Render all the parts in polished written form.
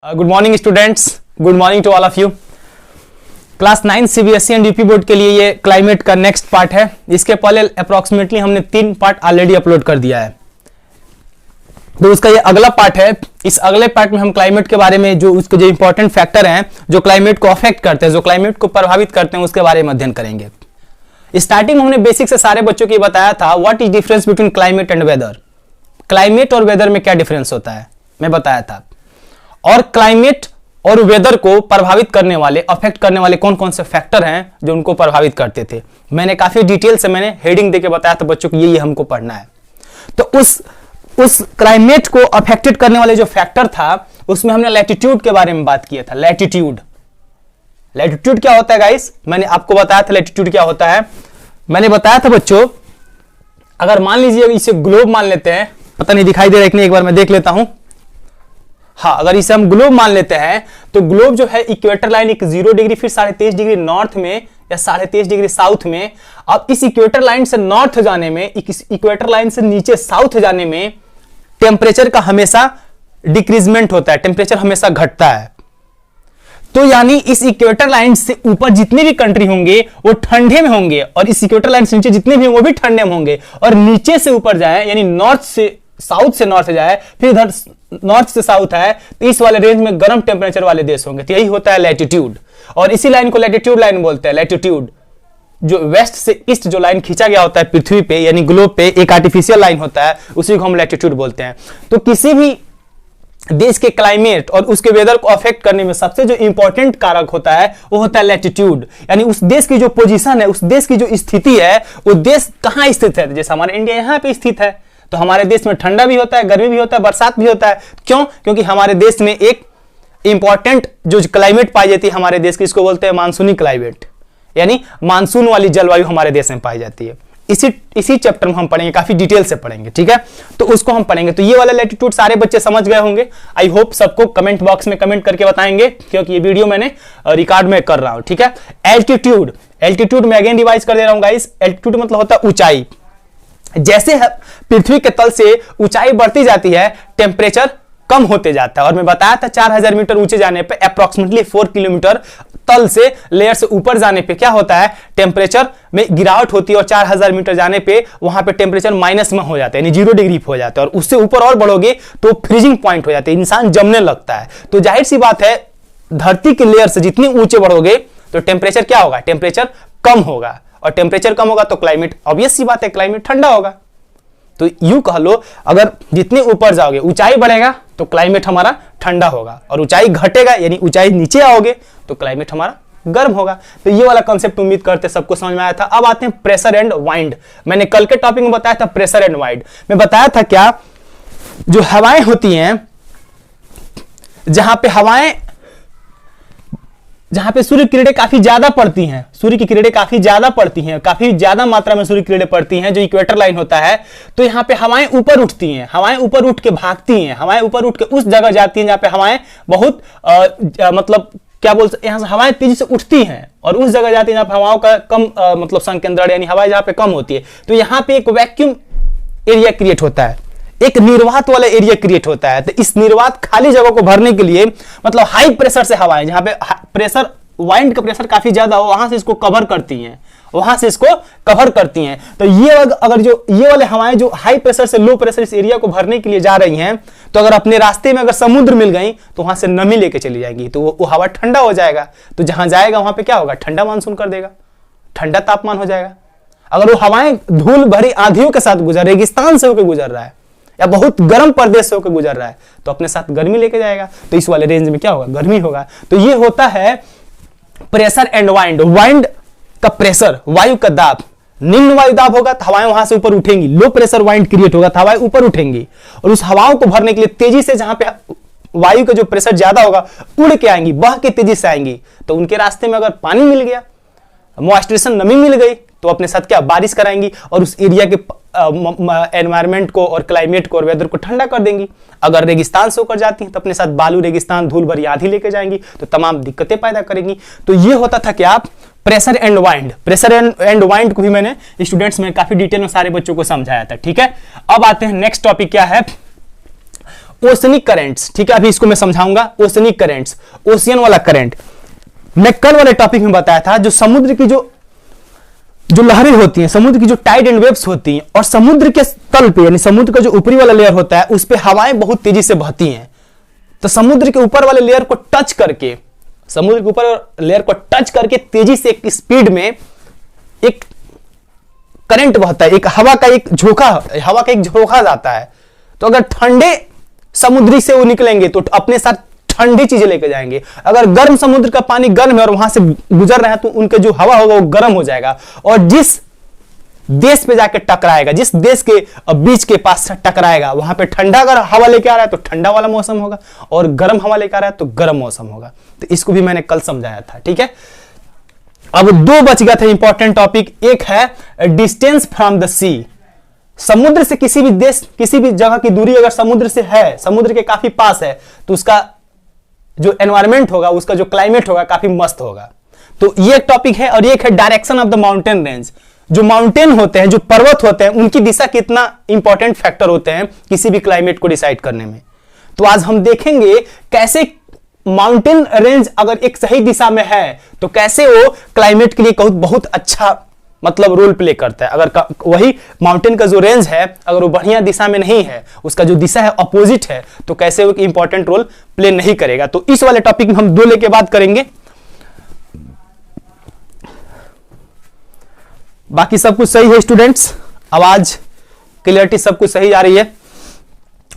Good morning students, good morning to all of you. Class 9 CBSE and UP board के लिए ये climate का next part है। इसके पहले अप्रोक्सीमेटली हमने 3 पार्ट ऑलरेडी अपलोड कर दिया है, तो उसका ये अगला पार्ट है। इस अगले पार्ट में हम क्लाइमेट के बारे में जो उसके जो इंपॉर्टेंट फैक्टर हैं जो क्लाइमेट को अफेक्ट करते हैं, जो क्लाइमेट को प्रभावित करते हैं, उसके बारे में अध्ययन करेंगे। स्टार्टिंग में हमने बेसिक से सारे बच्चों को बताया था what is difference between climate and weather. Climate और वेदर में क्या डिफरेंस होता है मैं बताया था, और क्लाइमेट और वेदर को प्रभावित करने वाले, अफेक्ट करने वाले कौन कौन से फैक्टर हैं जो उनको प्रभावित करते थे। मैंने काफी डिटेल से मैंने हेडिंग देके बताया था बच्चों को ये हमको पढ़ना है। तो उस क्लाइमेट को अफेक्टेड करने वाले जो फैक्टर था उसमें हमने लैटिट्यूड के बारे में बात किया था। लैटिट्यूड क्या होता है गाइस? मैंने आपको बताया था लैटिट्यूड क्या होता है। मैंने बताया था बच्चों, अगर मान लीजिए इसे ग्लोब मान लेते हैं, पता नहीं दिखाई दे रहा है कि नहीं, एक बार मैं देख लेता हूं। हाँ, अगर इसे हम ग्लोब मान लेते हैं तो ग्लोब जो है इक्वेटर लाइन एक 0 डिग्री, फिर 23.5 डिग्री नॉर्थ में या 23.5 डिग्री साउथ में। अब इस इक्वेटर लाइन से नॉर्थ जाने में, इस इक्वेटर लाइन से नीचे साउथ जाने में टेम्परेचर का हमेशा डिक्रीजमेंट होता है, टेम्परेचर हमेशा घटता है। तो यानी इस इक्वेटर लाइन से ऊपर जितने भी कंट्री होंगे वो ठंडे में होंगे, और इस इक्वेटर लाइन से नीचे जितने भी होंगे वो भी ठंडे में होंगे। और नीचे से ऊपर जाए यानी नॉर्थ से साउथ से नॉर्थ जाए, फिर इधर नॉर्थ से साउथ है, तो इस वाले रेंज में गर्म टेम्परेचर वाले देश होंगे। तो यही होता है लैटिट्यूड, और इसी लाइन को लैटिट्यूड लाइन बोलते हैं। लैटिट्यूड जो वेस्ट से ईस्ट जो लाइन खींचा गया होता है पृथ्वी पे यानी ग्लोब पे, एक आर्टिफिशियल लाइन होता है, उसी को हम लैटिट्यूड बोलते हैं। तो किसी भी देश के क्लाइमेट और उसके वेदर को अफेक्ट करने में सबसे जो इंपॉर्टेंट कारक होता है वो होता है लैटिट्यूड, यानी उस देश की जो पोजीशन है, उस देश की जो स्थिति है, वो देश कहां स्थित है। जैसे हमारा इंडिया यहां पे स्थित है, तो हमारे देश में ठंडा भी होता है, गर्मी भी होता है, बरसात भी होता है। क्यों? क्योंकि हमारे देश में एक इंपॉर्टेंट जो क्लाइमेट पाई जाती है हमारे देश की, इसको बोलते हैं मानसूनी क्लाइमेट, यानी मानसून वाली जलवायु हमारे देश में पाई जाती है। इसी चैप्टर में हम पढ़ेंगे, काफी डिटेल से पढ़ेंगे, ठीक है। तो उसको हम पढ़ेंगे। तो ये वाला लैटिट्यूड सारे बच्चे समझ गए होंगे। आई होप सबको कमेंट बॉक्स में कमेंट करके बताएंगे, क्योंकि ये वीडियो मैंने रिकॉर्ड में कर रहा हूं, ठीक है। एल्टीट्यूड में अगेन रिवाइज कर दे रहा हूं गाइस। एल्टीट्यूड मतलब होता है ऊंचाई। जैसे पृथ्वी के तल से ऊंचाई बढ़ती जाती है, टेम्परेचर कम होते जाता है। और मैं बताया था 4000 मीटर ऊंचे जाने पे, अप्रोक्सीमेटली 4 किलोमीटर तल से लेयर से ऊपर जाने पे क्या होता है, टेम्परेचर में गिरावट होती है। और 4000 मीटर जाने पे वहां पे टेम्परेचर माइनस में हो जाता है, यानी 0 डिग्री हो जाता है। और उससे ऊपर और बढ़ोगे तो फ्रीजिंग पॉइंट हो जाता है, इंसान जमने लगता है। तो जाहिर सी बात है, धरती के लेयर से जितने ऊंचे बढ़ोगे तो टेम्परेचर क्या होगा, टेम्परेचर कम होगा। और टेम्परेचर कम होगा तो क्लाइमेट, ऑब्वियस सी बात है, क्लाइमेट ठंडा होगा। तो यूं कह लो, अगर जितने ऊपर जाओगे, ऊंचाई बढ़ेगा तो क्लाइमेट हमारा ठंडा होगा, और ऊंचाई घटेगा यानी ऊंचाई नीचे आओगे तो क्लाइमेट हमारा गर्म होगा। तो ये वाला कॉन्सेप्ट उम्मीद करते सबको समझ में आया था। अब आते हैं प्रेशर एंड वाइंड। मैंने कल के टॉपिक में बताया था प्रेशर एंड वाइंड। मैं बताया था क्या, जो हवाएं होती हैं, जहां पे सूर्य किरणें काफी ज्यादा पड़ती हैं, सूर्य की किरणें काफी ज्यादा पड़ती हैं, काफी ज्यादा मात्रा में सूर्य किरणें पड़ती हैं, जो इक्वेटर लाइन होता है, तो यहाँ पे हवाएं ऊपर उठती हैं, हवाएं ऊपर उठ के भागती हैं, हवाएं ऊपर उठ के उस जगह जाती हैं जहां पे हवाएं बहुत मतलब क्या बोलते, यहाँ से हवाएं तेजी से उठती हैं और उस जगह जाती है जहां पे हवाओं का कम मतलब संकेंद्रण, यानी हवाएं जहां पे कम होती है। तो यहाँ पे एक वैक्यूम एरिया क्रिएट होता है, एक निर्वात वाला एरिया क्रिएट होता है। तो इस निर्वात खाली जगह को भरने के लिए, मतलब हाई प्रेशर से हवाएं, जहां पे प्रेशर, वाइंड का प्रेशर काफी ज्यादा हो, वहां से इसको कवर करती हैं, तो ये अगर जो ये वाले हवाएं जो हाई प्रेशर से लो प्रेशर इस एरिया को भरने के लिए जा रही हैं, तो अगर अपने रास्ते में अगर समुद्र मिल गई तो वहां से नमी लेके चली जाएगी, तो वो हवा ठंडा हो जाएगा। तो जहां जाएगा वहां पे क्या होगा, ठंडा मानसून कर देगा, ठंडा तापमान हो जाएगा। अगर वो हवाएं धूल भरी आंधियों के साथ गुजर, रेगिस्तान से होकर गुजर रहा है या बहुत गर्म प्रदेश से होकर गुजर रहा है, तो अपने साथ गर्मी लेके जाएगा। तो इस वाले रेंज में क्या होगा, गर्मी होगा। तो ये होता है प्रेशर एंड वाइंड। वाइंड का प्रेशर, वायु का दाब, निम्न वायु दाब होगा तो हवाएं वहां से ऊपर उठेंगी, लो प्रेशर वाइंड क्रिएट होगा तो हवाएं ऊपर उठेंगी, और उस हवाओं को भरने के लिए तेजी से, जहां पे वायु का जो प्रेशर ज्यादा होगा, उड़ के आएंगी, बह के तेजी से आएंगी। तो उनके रास्ते में अगर पानी मिल गया, मॉइस्चराइजेशन, नमी मिल गई, तो अपने साथ क्या, बारिश कराएंगी और उस एरिया के एनवायरमेंट को और क्लाइमेट को और वेदर को ठंडा कर देंगी। अगर रेगिस्तान से होकर जाती हैं तो अपने साथ बालू, रेगिस्तान, धूल भरी आंधी लेके जाएंगी, तो तमाम दिक्कतें पैदा करेंगी। तो ये होता था क्या, pressure and wind. Pressure and wind को भी मैंने स्टूडेंट्स में काफी डिटेल में सारे बच्चों को समझाया था, ठीक है। अब आते हैं नेक्स्ट टॉपिक क्या है, ओशनिक करेंट्स, ठीक है, अभी इसको मैं समझाऊंगा। ओशनिक करेंट्स, ओशियन वाला करंट, मैं कल वाले टॉपिक में बताया था, जो समुद्र की जो लहरें होती हैं, समुद्र की जो टाइड एंड वेव्स होती हैं, और समुद्र के तल पे यानी समुद्र का जो ऊपरी वाला लेयर होता है उस पे हवाएं बहुत तेजी से बहती हैं। तो समुद्र के ऊपर वाले लेयर को टच करके, समुद्र के ऊपर लेयर को टच करके तेजी से एक स्पीड में एक करंट बहता है, एक हवा का एक झोंका जाता है। तो अगर ठंडे समुद्री से वो निकलेंगे तो अपने साथ ठंडी चीजें लेके जाएंगे। अगर गर्म समुद्र का पानी गर्म है और वहां से गुजर रहा है तो उनके जो हवा होगा वो गर्म हो जाएगा, और जिस देश पे जाके टकराएगा, जिस देश के बीच के पास टकराएगा, वहां पे ठंडा अगर हवा लेके आ रहा है तो ठंडा वाला मौसम होगा, और गर्म हवा लेके आ रहा है तो गर्म मौसम होगा। तो इसको भी मैंने कल समझाया था, ठीक है। अब दो बच गया था इंपॉर्टेंट टॉपिक। एक है डिस्टेंस फ्रॉम द सी, समुद्र से किसी भी देश, किसी भी जगह की दूरी अगर समुद्र से है, समुद्र के काफी पास है, तो उसका जो एनवायरमेंट होगा, उसका जो क्लाइमेट होगा काफी मस्त होगा। तो ये एक टॉपिक है। और एक है direction of the mountain range, जो माउंटेन होते हैं, जो पर्वत होते हैं, उनकी दिशा कितना इंपॉर्टेंट फैक्टर होते हैं किसी भी क्लाइमेट को डिसाइड करने में। तो आज हम देखेंगे कैसे माउंटेन रेंज अगर एक सही दिशा में है तो कैसे वो क्लाइमेट के लिए बहुत अच्छा मतलब रोल प्ले करता है। अगर वही माउंटेन का जो रेंज है अगर वो बढ़िया दिशा में नहीं है, उसका जो दिशा है अपोजिट है, तो कैसे वो इंपॉर्टेंट रोल प्ले नहीं करेगा। तो इस वाले टॉपिक में हम दो लेके बात करेंगे। बाकी सब कुछ सही है स्टूडेंट्स, आवाज क्लियरिटी सब कुछ सही आ रही है।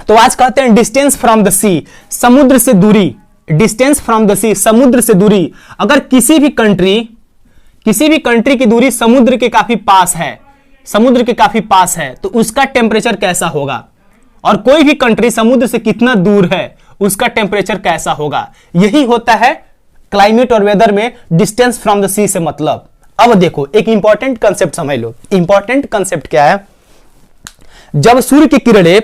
तो आज कहते हैं डिस्टेंस फ्रॉम द सी, समुद्र से दूरी। डिस्टेंस फ्रॉम द सी, समुद्र से दूरी। अगर किसी भी कंट्री की दूरी समुद्र के काफी पास है, समुद्र के काफी पास है, तो उसका टेम्परेचर कैसा होगा, और कोई भी कंट्री समुद्र से कितना दूर है उसका टेम्परेचर कैसा होगा। यही होता है क्लाइमेट और वेदर में डिस्टेंस फ्रॉम द सी से मतलब। अब देखो एक इंपॉर्टेंट कंसेप्ट समझ लो। इंपॉर्टेंट कंसेप्ट क्या है, जब सूर्य की किरणें,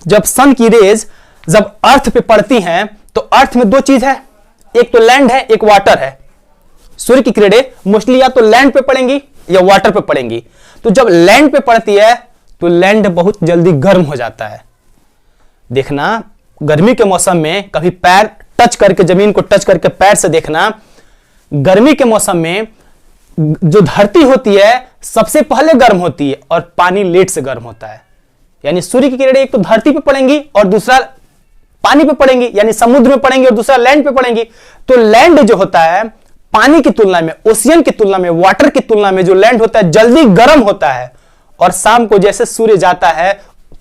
जब सन की रेज जब अर्थ पे पड़ती हैं तो अर्थ में दो चीज है, एक तो लैंड है, एक वाटर है। सूर्य की किरणें मोस्टली या तो लैंड पे पड़ेंगी या वाटर पे पड़ेंगी। तो जब लैंड पे पड़ती है तो लैंड बहुत जल्दी गर्म हो जाता है। देखना गर्मी के मौसम में कभी पैर टच करके, जमीन को टच करके पैर से देखना, गर्मी के मौसम में जो धरती होती है सबसे पहले गर्म होती है और पानी लेट से गर्म होता है। यानी सूर्य की किरणें एक तो धरती पे पड़ेंगी और दूसरा पानी पे पड़ेंगी, यानी समुद्र में पड़ेंगी, और दूसरा लैंड पे पड़ेंगी। तो लैंड जो होता है पानी की तुलना में, ओशियन की तुलना में, वाटर की तुलना में जो लैंड होता है जल्दी गर्म होता है, और शाम को जैसे सूर्य जाता है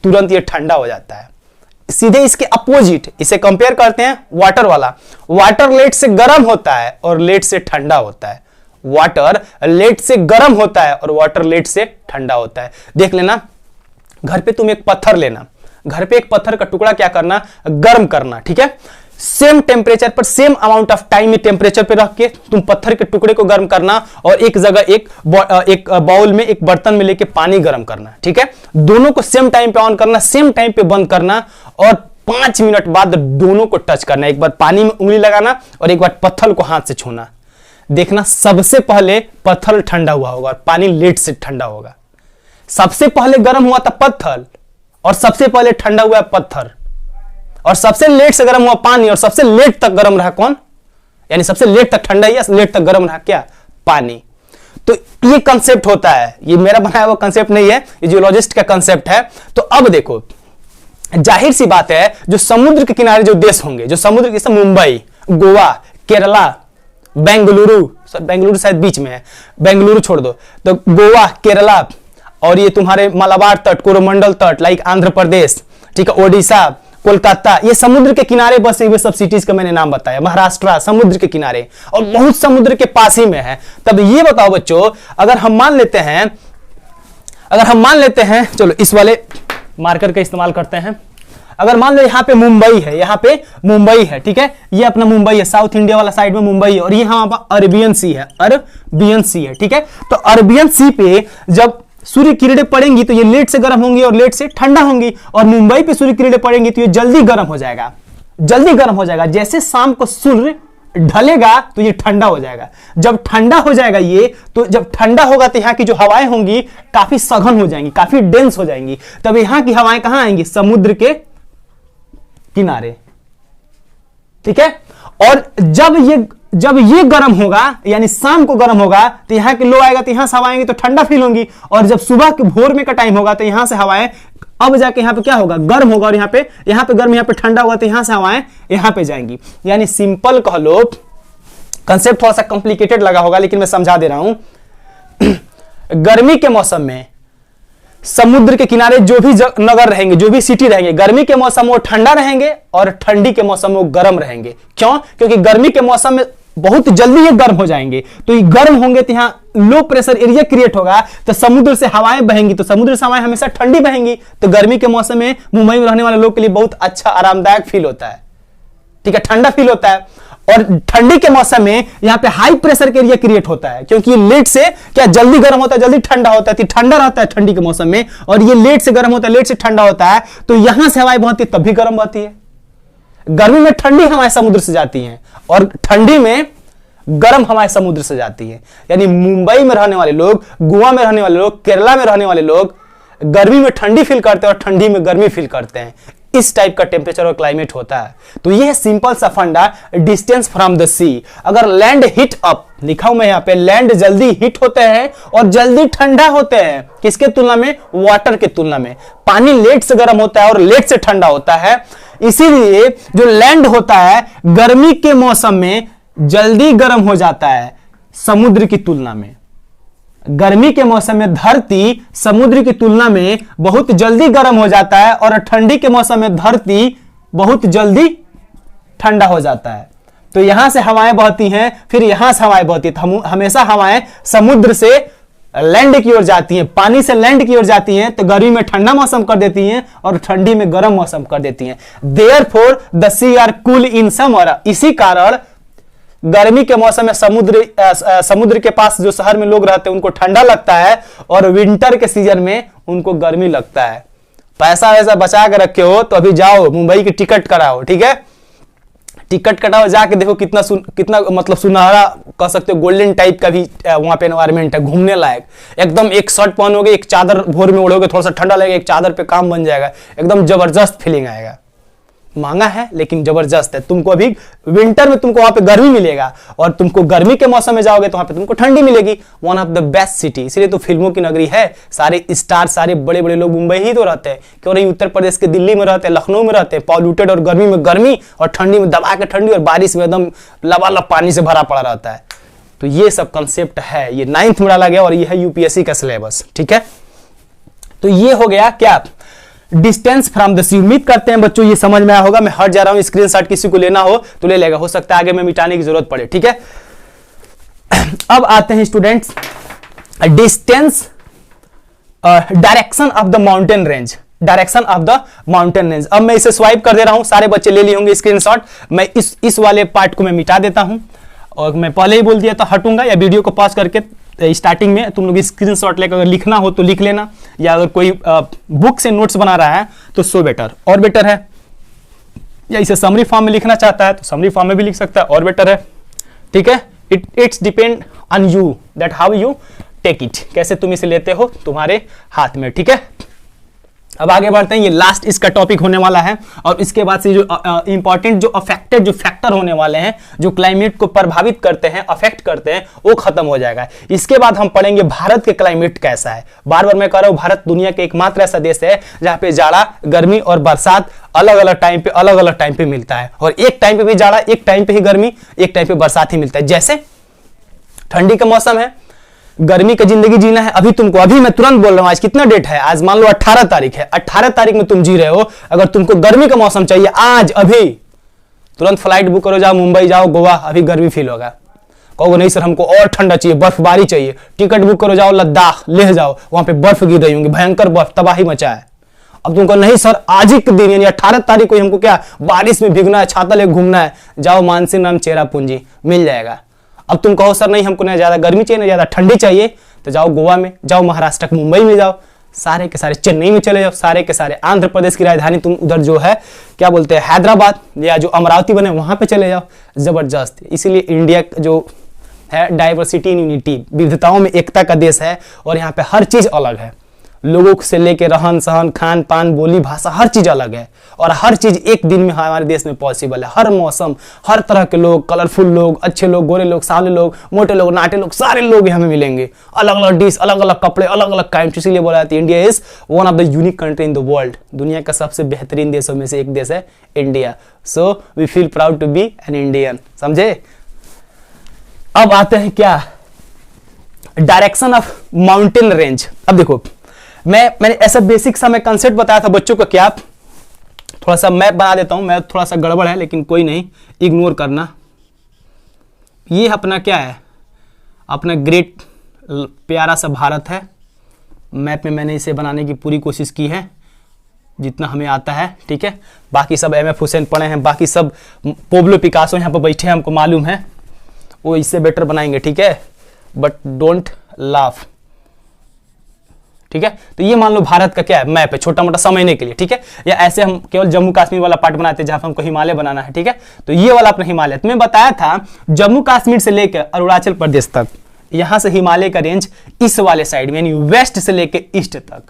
तुरंत ये ठंडा हो जाता है। सीधे इसके अपोजिट इसे कंपेयर करते हैं वाटर वाला। वाटर लेट से गर्म होता है और लेट से ठंडा होता है। वाटर लेट से गर्म होता है और वाटर लेट से ठंडा होता है। देख लेना, घर पे तुम एक पत्थर लेना, घर पे एक पत्थर का टुकड़ा क्या करना, गर्म करना, ठीक है। सेम टेम्परेचर पर, सेम अमाउंट ऑफ टाइम में टेम्परेचर पे रख के तुम पत्थर के टुकड़े को गर्म करना, और एक जगह एक बाउल में, एक बर्तन में लेके पानी गर्म करना, ठीक है। दोनों को सेम टाइम पे ऑन करना, सेम टाइम पे बंद करना, और 5 मिनट बाद दोनों को टच करना। एक बार पानी में उंगली लगाना और एक बार पत्थर को हाथ से छूना। देखना सबसे पहले पत्थर ठंडा हुआ होगा और पानी लेट से ठंडा होगा। सबसे पहले गर्म हुआ था पत्थर और सबसे पहले ठंडा हुआ पत्थर, और सबसे लेट से गर्म हुआ पानी और सबसे लेट तक गर्म रहा कौन, यानी सबसे लेट तक ठंडा या लेट तक गर्म रहा क्या, पानी। तो ये कंसेप्ट होता है, ये मेरा बनाया हुआ कंसेप्ट नहीं है, ये जियोलॉजिस्ट का कंसेप्ट है। तो अब देखो, जाहिर सी बात है जो समुद्र के किनारे जो देश होंगे, जो समुद्र के, जैसे मुंबई, गोवा, केरला, बेंगलुरु शायद बीच में है, बेंगलुरु छोड़ दो, तो गोवा, केरला, और ये तुम्हारे मलाबार तट, कोरोमंडल तट, लाइक आंध्र प्रदेश, ठीक है, ओडिशा, कोलकाता, ये समुद्र के किनारे बसे हुए सब सिटीज का मैंने नाम बताया। महाराष्ट्र समुद्र के किनारे और बहुत समुद्र के पास ही में है। तब ये बताओ बच्चों, अगर हम मान लेते हैं, चलो इस वाले मार्कर का इस्तेमाल करते हैं। अगर मान लो यहाँ पे मुंबई है, यहाँ पे मुंबई है, ठीक है, ये अपना मुंबई है, साउथ इंडिया वाला साइड में मुंबई है, और ये यहाँ पर अरेबियन सी है, अरबियन सी है, ठीक है। तो अरबियन सी पे जब सूर्य किरणें पड़ेंगी तो ये लेट से गर्म होंगी और लेट से ठंडा होंगी, और मुंबई पे सूर्य किरणें पड़ेंगी तो ये जल्दी गर्म हो जाएगा, जल्दी गर्म हो जाएगा। जैसे शाम को सूर्य ढलेगा तो ये ठंडा हो जाएगा। जब ठंडा हो जाएगा ये, तो जब ठंडा होगा तो यहाँ की जो हवाएं होंगी काफी सघन हो जाएंगी, काफी डेंस हो जाएंगी। तब यहाँ की हवाएं कहां आएंगी, समुद्र के किनारे, ठीक है। और जब ये गर्म होगा, यानी शाम को गर्म होगा, तो यहां के लो आएगा तो यहां से हवाएं आएंगी तो ठंडा फील होंगी, और जब सुबह के भोर में का टाइम होगा तो यहां से हवाएं अब जाके यहां पे क्या होगा, गर्म होगा, और यहां पे गर्म, यहां पे ठंडा होगा, तो यहां से हवाएं यहां पे जाएंगी। यानी सिंपल कह लो, कंसेप्ट थोड़ा सा कॉम्प्लिकेटेड लगा होगा लेकिन मैं समझा दे रहा हूं। गर्मी के मौसम में समुद्र के किनारे जो भी नगर रहेंगे, जो भी सिटी रहेंगे, गर्मी के मौसम में वो ठंडा रहेंगे और ठंडी के मौसम में वो गर्म रहेंगे। क्यों? क्योंकि गर्मी के मौसम में बहुत जल्दी ये गर्म हो जाएंगे, तो ये गर्म होंगे तो यहां लो प्रेशर एरिया क्रिएट होगा, तो समुद्र से हवाएं बहेंगी, तो समुद्र से हवाएं हमेशा ठंडी बहेंगी, तो गर्मी के मौसम में मुंबई में रहने वाले लोग के लिए बहुत अच्छा आरामदायक फील होता है, ठीक है, ठंडा फील होता है। और ठंडी के मौसम में यहां पे हाई प्रेशर के एरिया क्रिएट होता है, क्योंकि ये लेट से क्या जल्दी गर्म होता है, जल्दी ठंडा होता है, तो ठंडा रहता है ठंडी के मौसम में, और ये लेट से गर्म होता है, लेट से ठंडा होता है, तो यहां से हवाएं बहती है तब भी गर्म बहती है। गर्मी में ठंडी हवाएं समुद्र से जाती हैं और ठंडी में गर्म हवाएं समुद्र से जाती हैं। यानी मुंबई में रहने वाले लोग, गोवा में रहने वाले लोग, केरला में रहने वाले लोग गर्मी में ठंडी फील करते हैं और ठंडी में गर्मी फील करते हैं। इस टाइप का टेम्परेचर और क्लाइमेट होता है। तो ये है सिंपल सा फंडा, डिस्टेंस फ्रॉम द सी। अगर लैंड हीट अप, लिखा हूं मैं यहां पे, लैंड जल्दी हीट होते हैं और जल्दी ठंडा होते हैं। किसके तुलना में? वाटर के तुलना में। पानी लेट से गर्म होता है और लेट से ठंडा होता है, इसीलिए जो लैंड होता है गर्मी के मौसम में जल्दी गर्म हो जाता है समुद्र की तुलना में। गर्मी के मौसम में धरती समुद्र की तुलना में बहुत जल्दी गर्म हो जाता है और ठंडी के मौसम में धरती बहुत जल्दी ठंडा हो जाता है। तो यहां से हवाएं बहती हैं, फिर यहां से हवाएं बहती हैं, हमेशा हवाएं समुद्र से लैंड की ओर जाती हैं, पानी से लैंड की ओर जाती हैं, तो गर्मी में ठंडा मौसम कर देती हैं और ठंडी में गर्म मौसम कर देती हैं। Therefore the sea are cool in summer. इसी कारण गर्मी के मौसम में समुद्र के पास जो शहर में लोग रहते हैं उनको ठंडा लगता है, और विंटर के सीजन में उनको गर्मी लगता है। पैसा वैसा बचा के रखे हो तो अभी जाओ मुंबई की टिकट कराओ, ठीक है, टिकट कटाओ, जाके देखो कितना मतलब सुनहरा कह सकते हो, गोल्डन टाइप का भी वहां पे एनवायरमेंट है, घूमने लायक। एकदम एक शर्ट पहनोगे, एक चादर भोर में ओढ़ोगे, थोड़ा सा ठंडा लगेगा, एक चादर पे काम बन जाएगा, एकदम जबरदस्त फीलिंग आएगा। महंगा है लेकिन जबरदस्त है। तुमको अभी विंटर में तुमको वहां पे गर्मी मिलेगा, और तुमको गर्मी के मौसम में जाओगे तो वहां पे तुमको ठंडी मिलेगी। One of the best city, इसलिए तो फिल्मों की नगरी है। सारे स्टार, सारे बड़े बड़े लोग मुंबई ही तो रहते हैं, क्यों नहीं उत्तर प्रदेश के दिल्ली में रहते हैं, लखनऊ में रहते हैं, पॉल्यूटेड, और गर्मी में गर्मी और ठंडी में दबा के ठंडी, और बारिश में एकदम लबालब पानी से भरा पड़ा रहता है। तो ये सब कंसेप्ट है, ये 9th में डाला गया और ये है यूपीएससी का सिलेबस, ठीक है। तो ये हो गया क्या, डिस्टेंस फ्रॉम द सी। उम्मीद करते हैं बच्चों ये समझ में आया होगा। मैं हट जा रहा हूं, स्क्रीनशॉट किसी को लेना हो तो ले लेगा, हो सकता है आगे में मिटाने की जरूरत पड़े, ठीक है। अब आते हैं students, distance, direction of the mountain range, direction of the mountain range. अब मैं इसे स्वाइप कर दे रहा हूं, सारे बच्चे ले लिए होंगे स्क्रीनशॉट। मैं इस वाले पार्ट को मैं मिटा देता हूं, और मैं पहले ही बोल दिया था हटूंगा, या वीडियो को पॉज करके स्टार्टिंग में तुम लोग स्क्रीनशॉट लेकर अगर लिखना हो तो लिख लेना, या अगर कोई बुक से नोट्स बना रहा है तो सो बेटर, और बेटर है, या इसे समरी फॉर्म में लिखना चाहता है तो समरी फॉर्म में भी लिख सकता है, और बेटर है, ठीक है। It's depend on you that how you take it, कैसे तुम इसे लेते हो, तुम्हारे हाथ में, ठीक है। अब आगे बढ़ते हैं, ये लास्ट इसका टॉपिक होने वाला है, और इसके बाद से जो इंपॉर्टेंट जो अफेक्टेड जो फैक्टर होने वाले हैं, जो क्लाइमेट को प्रभावित करते हैं, अफेक्ट करते हैं, वो खत्म हो जाएगा। इसके बाद हम पढ़ेंगे भारत के क्लाइमेट कैसा है। बार बार मैं कह रहा हूं, भारत दुनिया के एकमात्र ऐसा देश है जहां पे जाड़ा, गर्मी और बरसात अलग अलग टाइम पे मिलता है, और एक टाइम पे भी जाड़ा, एक टाइम पे ही गर्मी, एक टाइम पे बरसात ही मिलता है। जैसे ठंडी का मौसम है, गर्मी का जिंदगी जीना है, अभी मैं तुरंत बोल रहा हूं, आज कितना डेट है, आज मान लो 18 तारीख है, 18 तारीख में तुम जी रहे हो, अगर तुमको गर्मी का मौसम चाहिए आज अभी, तुरंत फ्लाइट बुक करो, जाओ मुंबई, जाओ गोवा, अभी गर्मी फील होगा। कहोगे नहीं सर हमको और ठंडा चाहिए, बर्फबारी चाहिए, टिकट बुक करो, जाओ लद्दाख, लेह जाओ, वहां पे बर्फ गिर रही होंगी, भयंकर बर्फ, तबाही मचा है। अब तुमको नहीं सर आज ही के दिन यानी 18 तारीख को हमको क्या बारिश में भीगना है, छाता लेकर घूमना है, जाओ मानसी नाम चेरापूंजी, मिल जाएगा। अब तुम कहो सर नहीं हमको ना ज्यादा गर्मी चाहिए ना ज्यादा ठंडी चाहिए, तो जाओ गोवा में, जाओ महाराष्ट्र के मुंबई में जाओ, सारे के सारे चेन्नई में चले जाओ, सारे के सारे आंध्र प्रदेश की राजधानी तुम उधर जो है क्या बोलते हैं हैदराबाद, या जो अमरावती बने वहां पे चले जाओ, जबरदस्त। इसीलिए इंडिया जो है डाइवर्सिटी इन यूनिटी, विविधताओं में एकता का देश है, और यहाँ पे हर चीज अलग है। लोगों से लेके रहन सहन, खान पान, बोली भाषा, हर चीज अलग है। और हर चीज एक दिन में हमारे देश में पॉसिबल है। हर मौसम, हर तरह के लोग, कलरफुल लोग, अच्छे लोग, गोरे लोग, सावले लोग, मोटे लोग, नाटे लोग, सारे लोग हमें मिलेंगे। अलग अलग डिश, अलग अलग कपड़े, अलग अलग काइंड। इसीलिए बोला जाता है India is one of the unique country in the world. दुनिया का सबसे बेहतरीन देशों में से एक देश है India. So we feel proud to be an Indian. समझे? अब आते हैं क्या, डायरेक्शन ऑफ माउंटेन रेंज। अब देखो, मैंने ऐसा बेसिक सा मैं कंसेप्ट बताया था बच्चों को, क्या थोड़ा सा मैप बना देता हूं। मैप थोड़ा सा गड़बड़ है लेकिन कोई नहीं, इग्नोर करना। ये अपना क्या है, अपना ग्रेट प्यारा सा भारत है। मैप में मैंने इसे बनाने की पूरी कोशिश की है जितना हमें आता है, ठीक है। बाकी सब एम एफ हुसैन पढ़े हैं, बाकी सब पोब्लो पिकासो यहाँ पर बैठे हैं, हमको मालूम है वो इससे बेटर बनाएंगे, ठीक है। बट डोंट लाफ, ठीक है। तो ये मान लो भारत का क्या है, मैप है, छोटा मोटा समझने के लिए, ठीक है। या ऐसे हम केवल जम्मू कश्मीर वाला पार्ट बनाते हैं जहां पर हमको हिमालय बनाना है, ठीक है। तो ये वाला अपना हिमालय, तो मैं बताया था जम्मू कश्मीर से लेकर अरुणाचल प्रदेश तक, यहां से हिमालय का रेंज इस वाले साइड में, यानी वेस्ट से लेकर ईस्ट तक,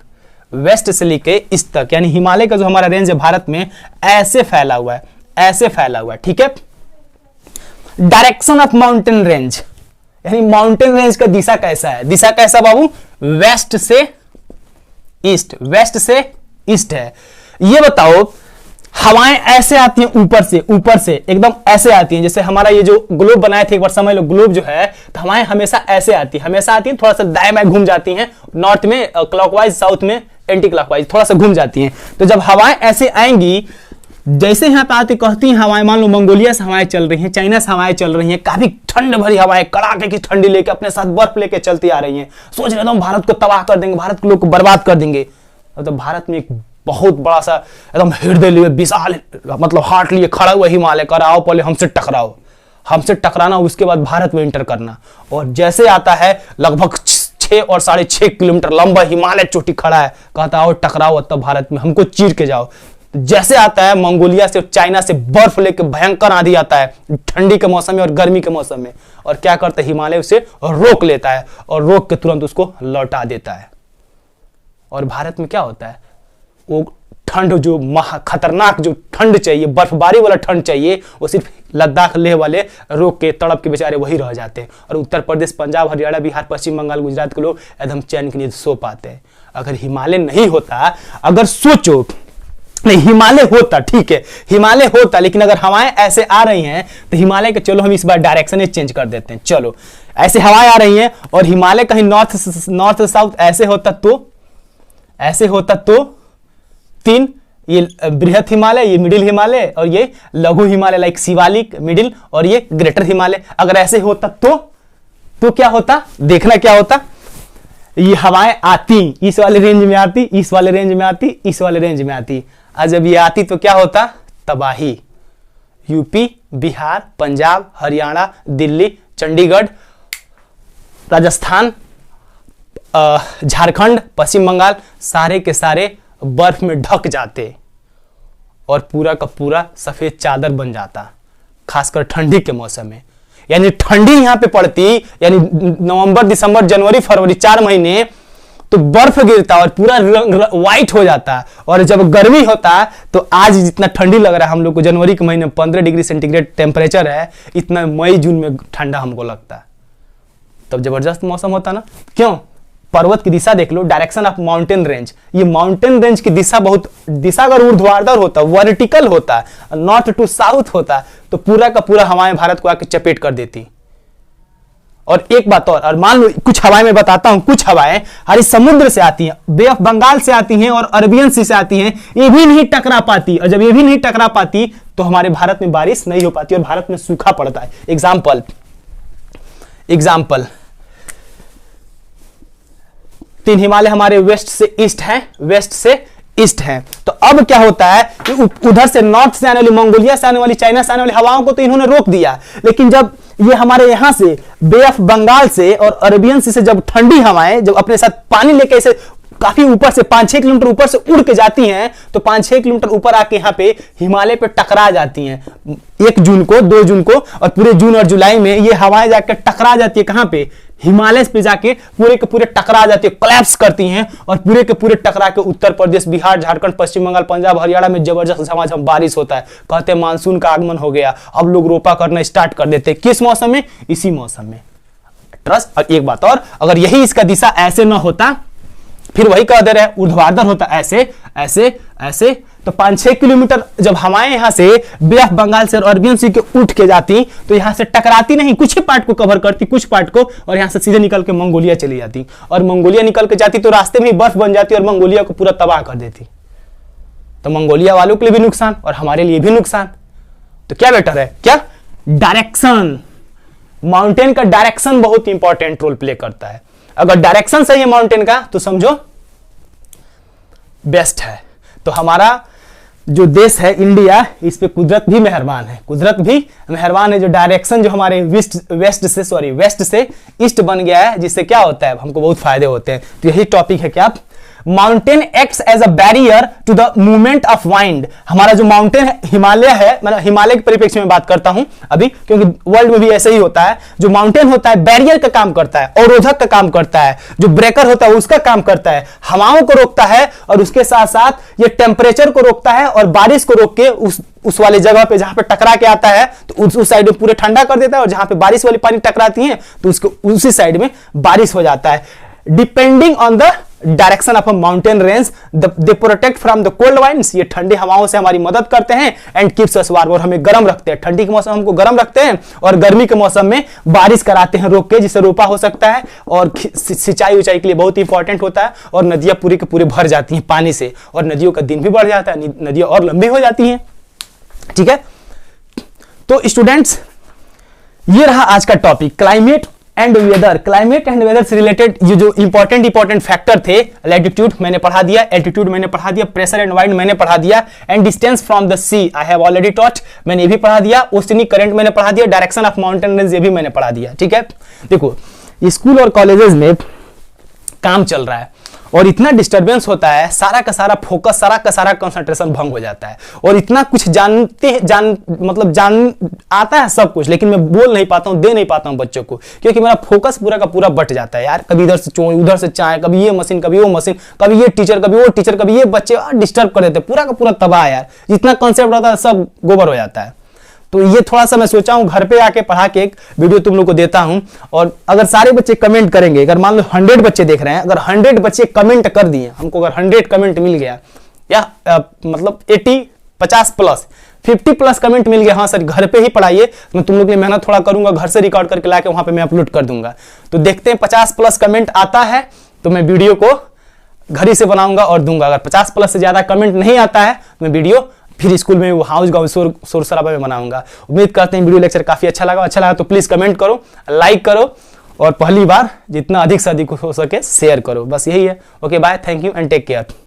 वेस्ट से लेकर ईस्ट तक, यानी हिमालय का जो हमारा रेंज है भारत में ऐसे फैला हुआ है, ऐसे फैला हुआ है, ठीक है। डायरेक्शन ऑफ माउंटेन रेंज, यानी माउंटेन रेंज का दिशा कैसा है, दिशा कैसा बाबू, वेस्ट से ईस्ट, वेस्ट से ईस्ट है। ये बताओ, हवाएं ऐसे आती हैं ऊपर से, ऊपर से एकदम ऐसे आती हैं, जैसे हमारा ये जो ग्लोब बनाए थे एक बार समझ लो, ग्लोब जो है, तो हवाएं हमेशा ऐसे आती हैं, हमेशा आती हैं, थोड़ा सा दाएं बाएं घूम जाती हैं, नॉर्थ में क्लॉकवाइज, साउथ में एंटी क्लॉकवाइज, थोड़ा सा घूम जाती हैं। तो जब हवाएं ऐसे आएंगी, जैसे यहाँ पे आती कहती हैं हवाएं, मान लो मंगोलिया से हवाएं चल रही हैं, चाइना से हवाएं चल रही हैं, काफी ठंड भरी हवाएं, कड़ाके की ठंडी लेके अपने साथ बर्फ लेके चलती आ रही हैं, सोच रहे थे हम भारत को तबाह कर देंगे, भारत के लोग को बर्बाद कर देंगे। तो भारत में एक बहुत बड़ा सा एकदम हृदय लिए विशाल, मतलब हार्ट लिए खड़ा हुआ हिमालय, कर आओ पहले हमसे टकराओ, हमसे टकराना, उसके बाद भारत में एंटर करना। और जैसे आता है लगभग 6 और 6.5 किलोमीटर लंबा हिमालय चोटी खड़ा है, कहता आओ टकराओ तब भारत में, हमको चीर के जाओ। जैसे आता है मंगोलिया से, चाइना से बर्फ लेके भयंकर आंधी आता है ठंडी के मौसम में और गर्मी के मौसम में, और क्या करता है हिमालय उसे रोक लेता है और रोक के तुरंत उसको लौटा देता है। और भारत में क्या होता है, वो ठंड जो खतरनाक जो ठंड चाहिए, बर्फबारी वाला ठंड चाहिए, वो सिर्फ लद्दाख लेह वाले रोक के तड़प के बेचारे वही रह जाते हैं। और उत्तर प्रदेश, पंजाब, हरियाणा, बिहार, पश्चिम बंगाल, गुजरात के लोग एकदम चैन की नींद सो पाते हैं। अगर हिमालय नहीं होता, अगर सोचो, नहीं हिमालय होता, ठीक है हिमालय होता, लेकिन अगर हवाएं ऐसे आ रही हैं तो हिमालय के, चलो हम इस बार डायरेक्शन चेंज कर देते हैं, चलो ऐसे हवाएं आ रही हैं और हिमालय कहीं नॉर्थ साउथ ऐसे होता, तो ऐसे होता तो 3, ये बृहत हिमालय, ये मिडिल हिमालय और ये लघु हिमालय, लाइक शिवालिक मिडिल और ये ग्रेटर हिमालय। अगर ऐसे होता तो क्या होता, देखना क्या होता, ये हवाएं आती इस वाले रेंज में आती, इस वाले रेंज में आती, इस वाले रेंज में आती, और जब ये आती तो क्या होता, तबाही। यूपी, बिहार, पंजाब, हरियाणा, दिल्ली, चंडीगढ़, राजस्थान, झारखंड, पश्चिम बंगाल, सारे के सारे बर्फ में ढक जाते और पूरा का पूरा सफेद चादर बन जाता, खासकर ठंडी के मौसम में। यानी ठंडी यहां पे पड़ती, यानी नवंबर, दिसंबर, जनवरी, फरवरी 4 महीने तो बर्फ गिरता और पूरा व्हाइट हो जाता। और जब गर्मी होता तो आज जितना ठंडी लग रहा है हम लोग को, जनवरी के महीने में 15 डिग्री सेंटीग्रेड टेम्परेचर है, इतना मई जून में ठंडा हमको लगता है। तब जबरदस्त मौसम होता ना, क्यों? पर्वत की दिशा देख लो, डायरेक्शन ऑफ माउंटेन रेंज। ये माउंटेन रेंज की दिशा बहुत, दिशा अगर ऊर्ध्वाधर होता, वर्टिकल होता, नॉर्थ टू साउथ होता, तो पूरा का पूरा हवाएं भारत को आके चपेट कर देती। और एक बात और मान लो कुछ हवाएं मैं बताता हूं, कुछ हवाएं हमारी समुद्र से आती हैं, बे ऑफ बंगाल से आती हैं और अरबियन सी से आती हैं, ये भी नहीं टकरा पाती। और जब ये भी नहीं टकरा पाती तो हमारे भारत में बारिश नहीं हो पाती और भारत में सूखा पड़ता है। एग्जाम्पल 3 हिमालय हमारे वेस्ट से ईस्ट हैं, वेस्ट से ईस्ट हैं। तो अब क्या होता है कि उधर से नॉर्थ से आने वाली, मंगोलिया से आने वाली, चाइना से आने वाली हवाओं को तो इन्होंने रोक दिया, लेकिन जब ये हमारे यहां से बे ऑफ बंगाल से और अरेबियन सी से जब ठंडी हवाएं जब अपने साथ पानी लेके इसे काफी ऊपर से 5-6 किलोमीटर ऊपर से उड़ के जाती हैं, तो 5-6 किलोमीटर ऊपर आके यहाँ पे हिमालय पे टकरा जाती हैं 1 जून को, 2 जून को, और पूरे जून और जुलाई में ये हवाएं जाकर टकरा जाती है कहां पे, हिमालय पे जाके पूरे के पूरे टकरा जाती है, कोलैप्स करती हैं, और पूरे के पूरे टकरा के उत्तर प्रदेश, बिहार, झारखंड, पश्चिम बंगाल, पंजाब, हरियाणा में जबरदस्त झमाझम बारिश होता है। कहते हैं मानसून का आगमन हो गया, अब लोग रोपा करना स्टार्ट कर देते हैं। किस मौसम में? इसी मौसम में। ट्रस्ट। और एक बात और, अगर यही इसका दिशा ऐसे ना होता, फिर वही कह दे रहे हैं ऊर्ध्वाधर होता, ऐसे ऐसे ऐसे, तो 5-6 किलोमीटर जब हवाएं यहां से बे ऑफ बंगाल से और अरबियन सी के उठ के जाती, तो यहां से टकराती नहीं, कुछ ही पार्ट को कवर करती, कुछ पार्ट को, और यहां से सीधे निकल के मंगोलिया चली जाती, और मंगोलिया निकल के जाती तो रास्ते में ही बर्फ बन जाती और मंगोलिया को पूरा तबाह कर देती। तो मंगोलिया वालों के लिए भी नुकसान और हमारे लिए भी नुकसान। तो क्या बेटर है? क्या? डायरेक्शन। माउंटेन का डायरेक्शन बहुत इंपॉर्टेंट रोल प्ले करता है। अगर डायरेक्शन सही है माउंटेन का, तो समझो बेस्ट है। तो हमारा जो देश है इंडिया, इस पे कुदरत भी मेहरबान है, कुदरत भी मेहरबान है। जो डायरेक्शन जो हमारे वेस्ट से ईस्ट बन गया है, जिससे क्या होता है, हमको बहुत फायदे होते हैं। तो यही टॉपिक है। क्या? Mountain acts as a barrier to the movement of wind. हमारा जो माउंटेन है, हिमालय है, मतलब हिमालय के परिप्रेक्ष्य में बात करता हूं अभी, क्योंकि वर्ल्ड में भी ऐसे ही होता है। जो माउंटेन होता है बैरियर का काम करता है, अवरोधक का काम करता है, जो ब्रेकर होता है उसका काम करता है, हवाओं को रोकता है, और उसके साथ साथ ये टेम्परेचर को रोकता है, और बारिश को रोक के उस वाले जगह पे जहां पे टकरा के आता है, तो उस साइड में पूरे ठंडा कर देता है, और जहां पे बारिश वाली पानी टकराती है, तो उसको उसी साइड में बारिश हो जाता है। Depending on the direction of a mountain range they protect from the cold winds. ये ठंडी हवाओं से हमारी मदद करते हैं, एंड कीप्स अस वार्म, और हमें गर्म रखते हैं। ठंडी के मौसम हमको गर्म रखते हैं, और गर्मी के मौसम में बारिश कराते हैं रोक के, जिससे रोपा हो सकता है, और सिंचाई उचाई के लिए बहुत इंपॉर्टेंट होता है। और नदियां पूरी के पूरे भर जाती हैं पानी से, और नदियों का दिन भी बढ़ जाता है, नदियां और लंबी हो जाती हैं। ठीक है, तो स्टूडेंट्स ये रहा आज का topic, climate and weather. Climate and weather से रिलेटेड ये जो इंपॉर्टेंट फैक्टर थे, लैटिट्यूड मैंने पढ़ा दिया, एल्टीट्यूड मैंने पढ़ा दिया, प्रेशर एंड वाइंड मैंने पढ़ा दिया, and distance from the sea I have already taught, मैंने ये भी पढ़ा दिया, ओशनिक करंट मैंने पढ़ा दिया, डायरेक्शन ऑफ माउंटेन रेंज ये भी मैंने पढ़ा दिया। ठीक है, देखो स्कूल और कॉलेजेस में काम चल रहा है, और इतना डिस्टरबेंस होता है, सारा का सारा फोकस, सारा का सारा कंसंट्रेशन भंग हो जाता है, और इतना कुछ जान आता है सब कुछ, लेकिन मैं बोल नहीं पाता हूं, दे नहीं पाता हूं बच्चों को, क्योंकि मेरा फोकस पूरा का पूरा बट जाता है यार। कभी इधर से चोर, उधर से चाय, कभी ये मशीन, कभी वो मशीन, कभी ये टीचर, कभी वो टीचर, कभी ये बच्चे डिस्टर्ब कर देते, पूरा का पूरा तबाह यार। जितना कंसेप्ट होता है सब गोबर हो जाता है। तो ये थोड़ा सा मैं सोचा हूं घर पे आके पढ़ा के एक वीडियो तुम लोग को देता हूं, और अगर सारे बच्चे कमेंट करेंगे, अगर मान लो 100 बच्चे देख रहे हैं, अगर 100 बच्चे कमेंट कर दिए, हमको अगर 100 कमेंट मिल गया, या मतलब 80, 50 प्लस, 50 प्लस कमेंट मिल गया, हाँ सर घर पे ही पढ़ाइए, तो मैं तुम लोग के लिए मेहनत थोड़ा करूंगा, घर से रिकॉर्ड करके लाके वहां पे मैं अपलोड कर दूंगा। तो देखते हैं 50 प्लस कमेंट आता है तो मैं वीडियो को घर ही से बनाऊंगा और दूंगा। अगर 50 प्लस से ज्यादा कमेंट नहीं आता है तो मैं वीडियो फिर स्कूल में वो हाउस गाँव शोर शराबा में बनाऊंगा। उम्मीद करते हैं वीडियो लेक्चर काफी अच्छा लगा तो प्लीज कमेंट करो, लाइक करो, और पहली बार जितना अधिक से अधिक हो सके शेयर करो। बस यही है। Okay bye, thank you and take care.